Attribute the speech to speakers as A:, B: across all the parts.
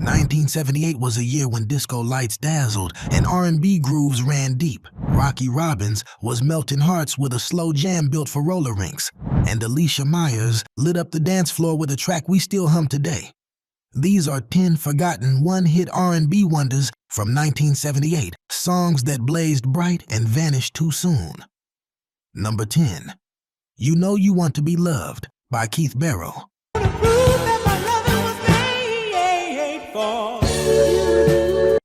A: 1978 was a year when disco lights dazzled and R&B grooves ran deep. Rocky Robbins was melting hearts with a slow jam built for roller rinks, and Alicia Myers lit up the dance floor with a track we still hum today. These are 10 forgotten one-hit R&B wonders from 1978, songs that blazed bright and vanished too soon. Number 10, You Know You Want to Be Loved by Keith Barrow.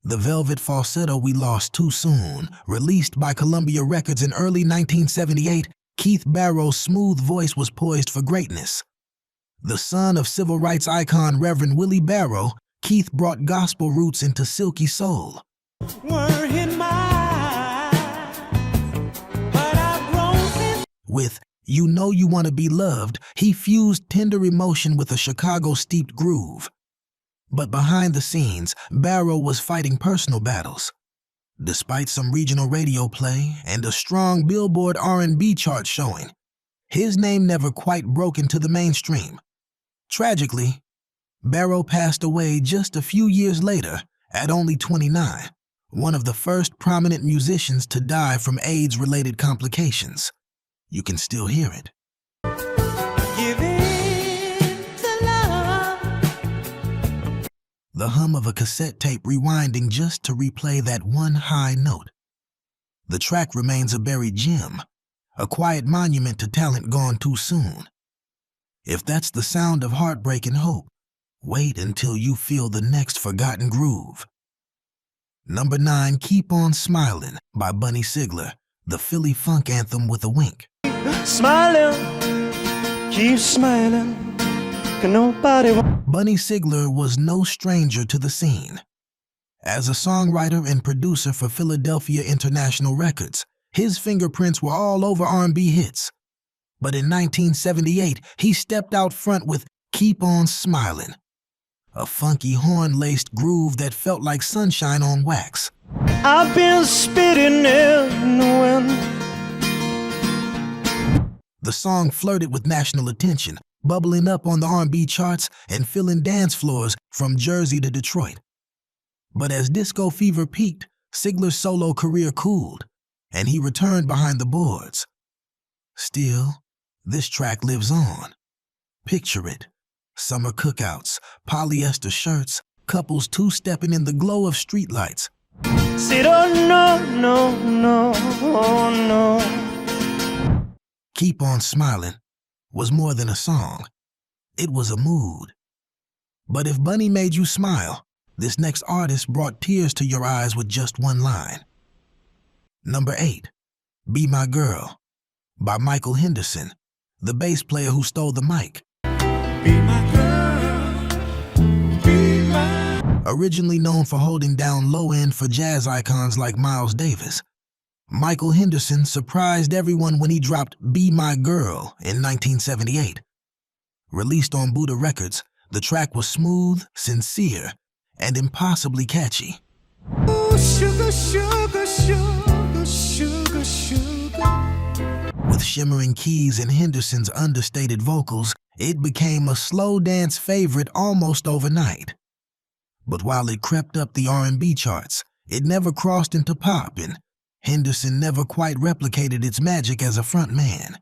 A: The velvet falsetto we lost too soon, released by Columbia Records in early 1978, Keith Barrow's smooth voice was poised for greatness. The son of civil rights icon Reverend Willie Barrow, Keith brought gospel roots into silky soul. With You Know You Want to Be Loved, he fused tender emotion with a Chicago-steeped groove. But behind the scenes, Barrow was fighting personal battles. Despite some regional radio play and a strong Billboard R&B chart showing, his name never quite broke into the mainstream. Tragically, Barrow passed away just a few years later at only 29, one of the first prominent musicians to die from AIDS-related complications. You can still hear it. The hum of a cassette tape rewinding just to replay that one high note. The track remains a buried gem, a quiet monument to talent gone too soon. If that's the sound of heartbreak and hope, wait until you feel the next forgotten groove. Number 9, Keep On Smilin' by Bunny Sigler, the Philly funk anthem with a wink.
B: Smiling, keep smiling, can nobody...
A: Bunny Sigler was no stranger to the scene. As a songwriter and producer for Philadelphia International Records, his fingerprints were all over R&B hits. But in 1978, he stepped out front with Keep On Smilin', a funky horn-laced groove that felt like sunshine on wax.
B: I've been spitting in the wind.
A: The song flirted with national attention, bubbling up on the R&B charts and filling dance floors from Jersey to Detroit. But as disco fever peaked, Sigler's solo career cooled, and he returned behind the boards. Still, this track lives on. Picture it. Summer cookouts, polyester shirts, couples two-stepping in the glow of streetlights.
B: Said, oh no, no, no, oh no.
A: Keep On Smilin' was more than a song. It was a mood. But if Bunny made you smile, this next artist brought tears to your eyes with just one line. Number 8, Be My Girl by Michael Henderson, the bass player who stole the mic.
B: Be my girl, be my...
A: Originally known for holding down low end for jazz icons like Miles Davis, Michael Henderson surprised everyone when he dropped Be My Girl in 1978. Released on Buddha Records, the track was smooth, sincere, and impossibly catchy.
B: Ooh, sugar, sugar, sugar, sugar, sugar.
A: With shimmering keys and Henderson's understated vocals, it became a slow dance favorite almost overnight. But while it crept up the R&B charts, it never crossed into pop, and Henderson never quite replicated its magic as a front man.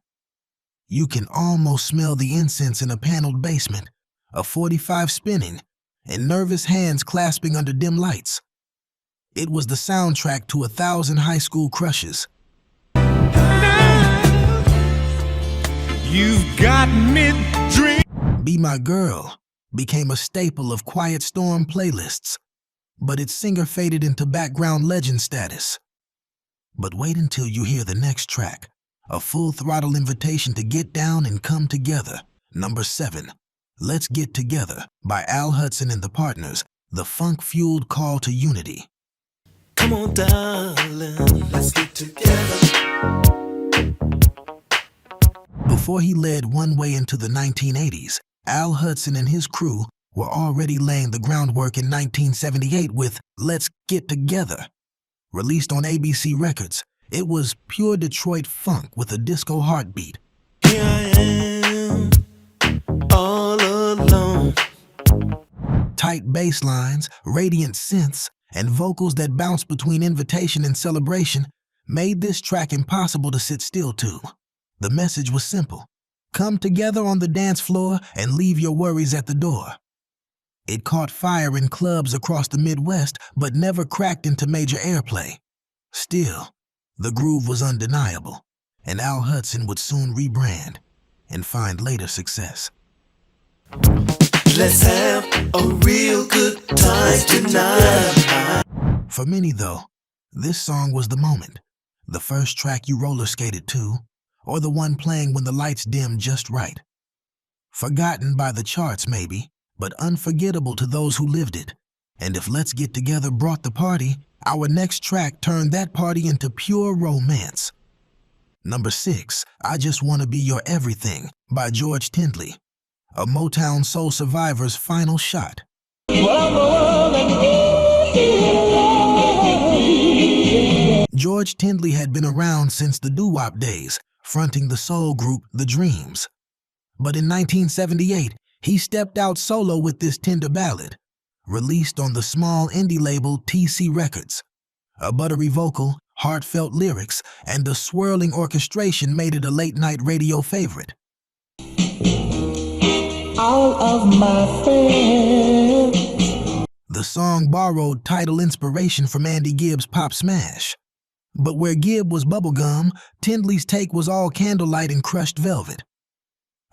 A: You can almost smell the incense in a paneled basement, a 45 spinning, and nervous hands clasping under dim lights. It was the soundtrack to 1,000 high school crushes.
B: You've got me dreaming.
A: Be My Girl became a staple of Quiet Storm playlists, but its singer faded into background legend status. But wait until you hear the next track, a full-throttle invitation to get down and come together. Number 7, Let's Get Together by Al Hudson and the Partners, the funk-fueled call to unity.
B: Come on, darling, let's get together.
A: Before he led One Way into the 1980s, Al Hudson and his crew were already laying the groundwork in 1978 with Let's Get Together. Released on ABC Records, it was pure Detroit funk with a disco heartbeat.
B: Here I am, all alone.
A: Tight bass lines, radiant synths, and vocals that bounced between invitation and celebration made this track impossible to sit still to. The message was simple. Come together on the dance floor and leave your worries at the door. It caught fire in clubs across the Midwest, but never cracked into major airplay. Still, the groove was undeniable, and Al Hudson would soon rebrand and find later success.
C: Let's have a real good time tonight.
A: For many, though, this song was the moment. The first track you roller skated to, or the one playing when the lights dimmed just right. Forgotten by the charts, maybe, but unforgettable to those who lived it. And if Let's Get Together brought the party, our next track turned that party into pure romance. Number 6, I Just Wanna Be Your Everything by George Tindley, a Motown soul survivor's final shot. George Tindley had been around since the doo-wop days, fronting the soul group The Dreams. But in 1978, he stepped out solo with this tender ballad, released on the small indie label TC Records. A buttery vocal, heartfelt lyrics, and a swirling orchestration made it a late-night radio favorite.
B: All of my friends.
A: The song borrowed title inspiration from Andy Gibb's pop smash. But where Gibb was bubblegum, Tindley's take was all candlelight and crushed velvet.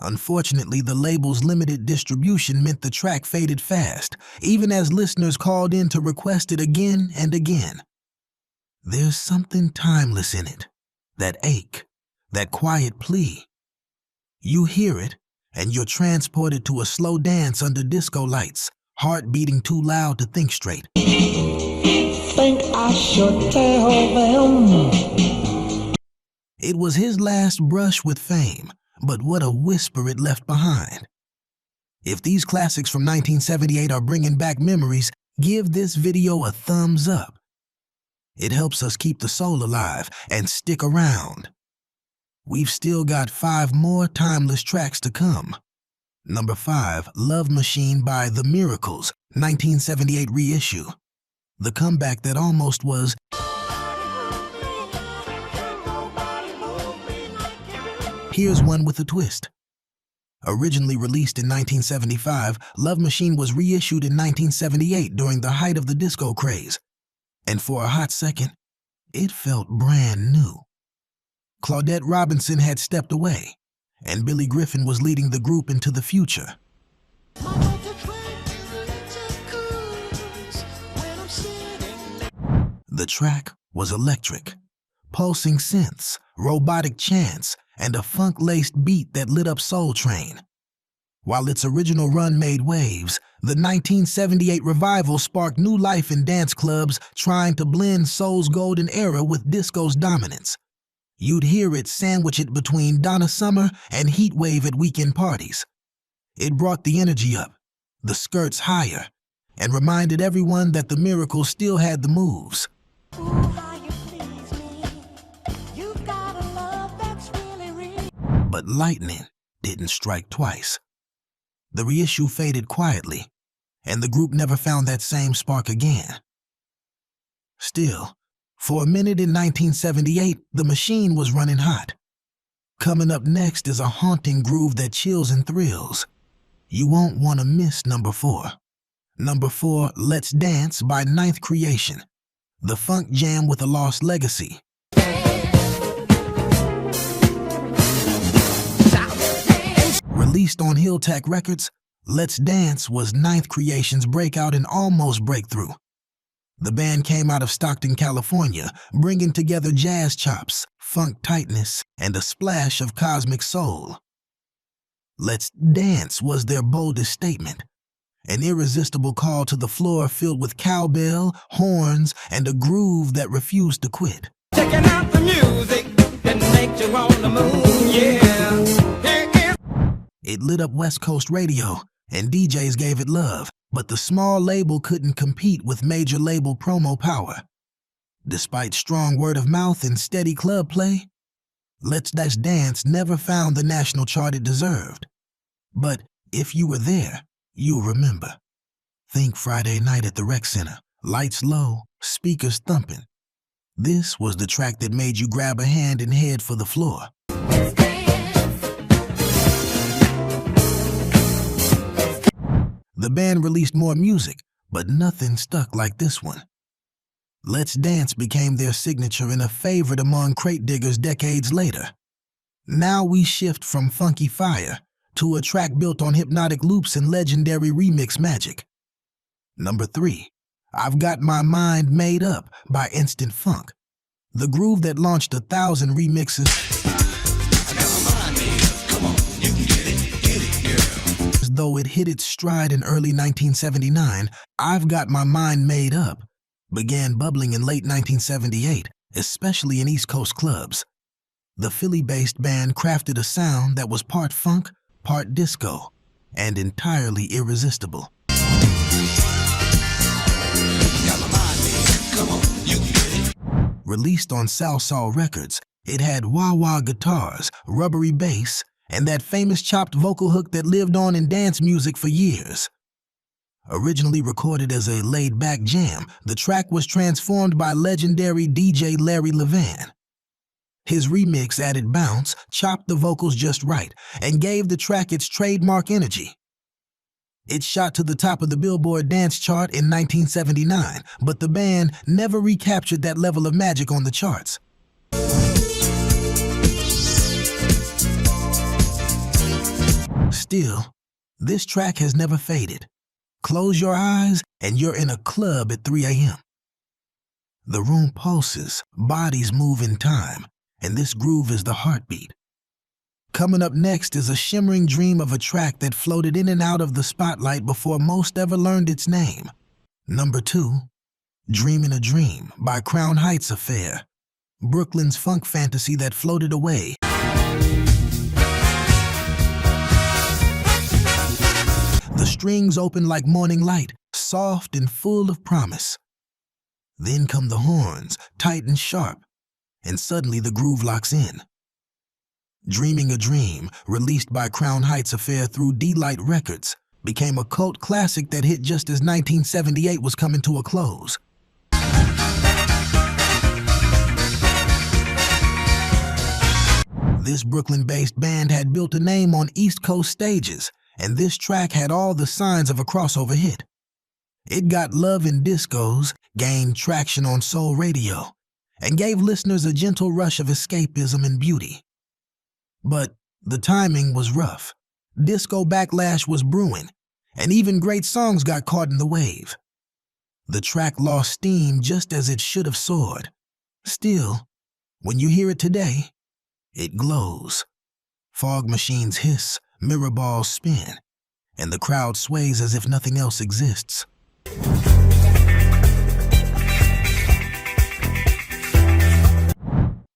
A: Unfortunately, the label's limited distribution meant the track faded fast, even as listeners called in to request it again and again. There's something timeless in it, that ache, that quiet plea. You hear it, and you're transported to a slow dance under disco lights, heart beating too loud to think straight.
B: Think I should tell them.
A: It was his last brush with fame, but what a whisper it left behind. If these classics from 1978 are bringing back memories, give this video a thumbs up. It helps us keep the soul alive and stick around. We've still got 5 more timeless tracks to come. Number 5, Love Machine by The Miracles, 1978 reissue. The comeback that almost was. Here's one with a twist. Originally released in 1975, Love Machine was reissued in 1978 during the height of the disco craze. And for a hot second, it felt brand new. Claudette Robinson had stepped away, and Billy Griffin was leading the group into the future. The track was electric, pulsing synths, robotic chants, and a funk-laced beat that lit up Soul Train. While its original run made waves, the 1978 revival sparked new life in dance clubs trying to blend soul's golden era with disco's dominance. You'd hear it sandwich it between Donna Summer and Heatwave at weekend parties. It brought the energy up, the skirts higher, and reminded everyone that the Miracles still had the moves. But lightning didn't strike twice. The reissue faded quietly, and the group never found that same spark again. Still, for a minute in 1978, the machine was running hot. Coming up next is a haunting groove that chills and thrills. You won't want to miss number 4. Number 4, Let's Dance by Ninth Creation, the funk jam with a lost legacy. Released on Hilltack Records, Let's Dance was Ninth Creation's breakout and almost breakthrough. The band came out of Stockton, California, bringing together jazz chops, funk tightness, and a splash of cosmic soul. Let's Dance was their boldest statement, an irresistible call to the floor filled with cowbell, horns, and a groove that refused to quit.
C: Checking out the music that makes you on the moon, yeah.
A: It lit up West Coast radio, and DJs gave it love, but the small label couldn't compete with major label promo power. Despite strong word of mouth and steady club play, Let's Dance never found the national chart it deserved. But if you were there, you'll remember. Think Friday night at the rec center, lights low, speakers thumping. This was the track that made you grab a hand and head for the floor. The band released more music, but nothing stuck like this one. Let's Dance became their signature and a favorite among crate diggers decades later. Now we shift from funky fire to a track built on hypnotic loops and legendary remix magic. Number 3, I've Got My Mind Made Up by Instant Funk. The groove that launched 1,000 remixes. As though it hit its stride in early 1979, I've Got My Mind Made Up began bubbling in late 1978, especially in East Coast clubs. The Philly-based band crafted a sound that was part funk, part disco, and entirely irresistible. Released on Soul Records, it had wah-wah guitars, rubbery bass, and that famous chopped vocal hook that lived on in dance music for years. Originally recorded as a laid-back jam, the track was transformed by legendary DJ Larry Levan. His remix added bounce, chopped the vocals just right, and gave the track its trademark energy. It shot to the top of the Billboard Dance Chart in 1979, but the band never recaptured that level of magic on the charts. Still, this track has never faded. Close your eyes and you're in a club at 3 a.m. The room pulses, bodies move in time, and this groove is the heartbeat. Coming up next is a shimmering dream of a track that floated in and out of the spotlight before most ever learned its name. Number 2, Dreamin' a Dream by Crown Heights Affair, Brooklyn's funk fantasy that floated away. The strings open like morning light, soft and full of promise. Then come the horns, tight and sharp, and suddenly the groove locks in. Dreaming a Dream, released by Crown Heights Affair through D-Light Records, became a cult classic that hit just as 1978 was coming to a close. This Brooklyn-based band had built a name on East Coast stages, and this track had all the signs of a crossover hit. It got love in discos, gained traction on soul radio, and gave listeners a gentle rush of escapism and beauty. But the timing was rough. Disco backlash was brewing, and even great songs got caught in the wave. The track lost steam just as it should have soared. Still, when you hear it today, it glows. Fog machines hiss, mirror balls spin, and the crowd sways as if nothing else exists.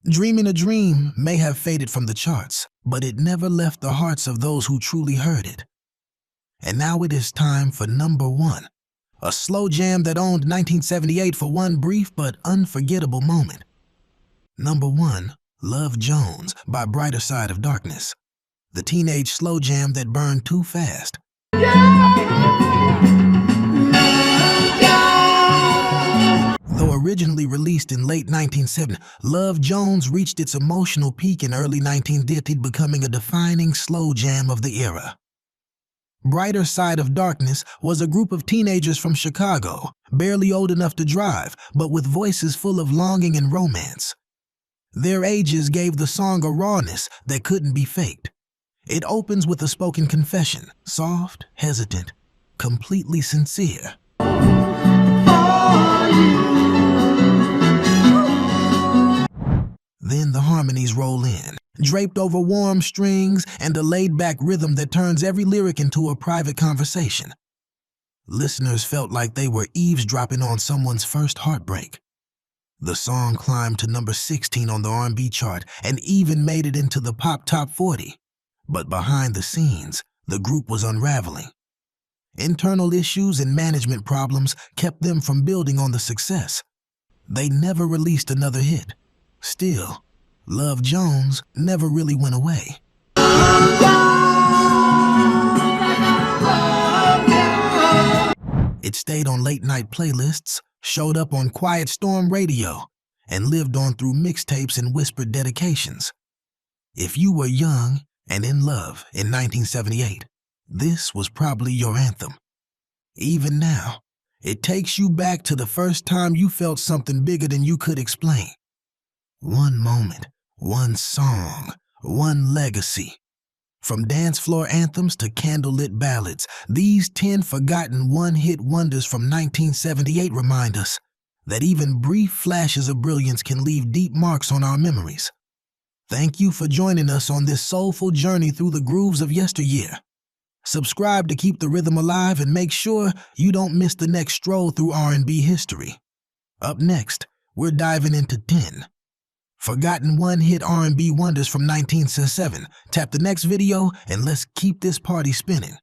A: Dreamin' a Dream may have faded from the charts, but it never left the hearts of those who truly heard it. And now it is time for number 1, a slow jam that owned 1978 for one brief but unforgettable moment. Number 1, Love Jones by Brighter Side of Darkness, the teenage slow jam that burned too fast. Though originally released in late 1970, Love Jones reached its emotional peak in early 1980, becoming a defining slow jam of the era. Brighter Side of Darkness was a group of teenagers from Chicago, barely old enough to drive, but with voices full of longing and romance. Their ages gave the song a rawness that couldn't be faked. It opens with a spoken confession, soft, hesitant, completely sincere. Then the harmonies roll in, draped over warm strings and a laid-back rhythm that turns every lyric into a private conversation. Listeners felt like they were eavesdropping on someone's first heartbreak. The song climbed to number 16 on the R&B chart and even made it into the Pop Top 40. But behind the scenes, the group was unraveling. Internal issues and management problems kept them from building on the success. They never released another hit. Still, Love Jones never really went away. It stayed on late-night playlists, showed up on Quiet Storm Radio, and lived on through mixtapes and whispered dedications. If you were young and in love in 1978, this was probably your anthem. Even now, it takes you back to the first time you felt something bigger than you could explain. One moment, one song, one legacy. From dance floor anthems to candlelit ballads, these 10 forgotten one-hit wonders from 1978 remind us that even brief flashes of brilliance can leave deep marks on our memories. Thank you for joining us on this soulful journey through the grooves of yesteryear. Subscribe to keep the rhythm alive and make sure you don't miss the next stroll through R&B history. Up next, we're diving into 10 forgotten one-hit R&B wonders from 1967. Tap the next video and let's keep this party spinning.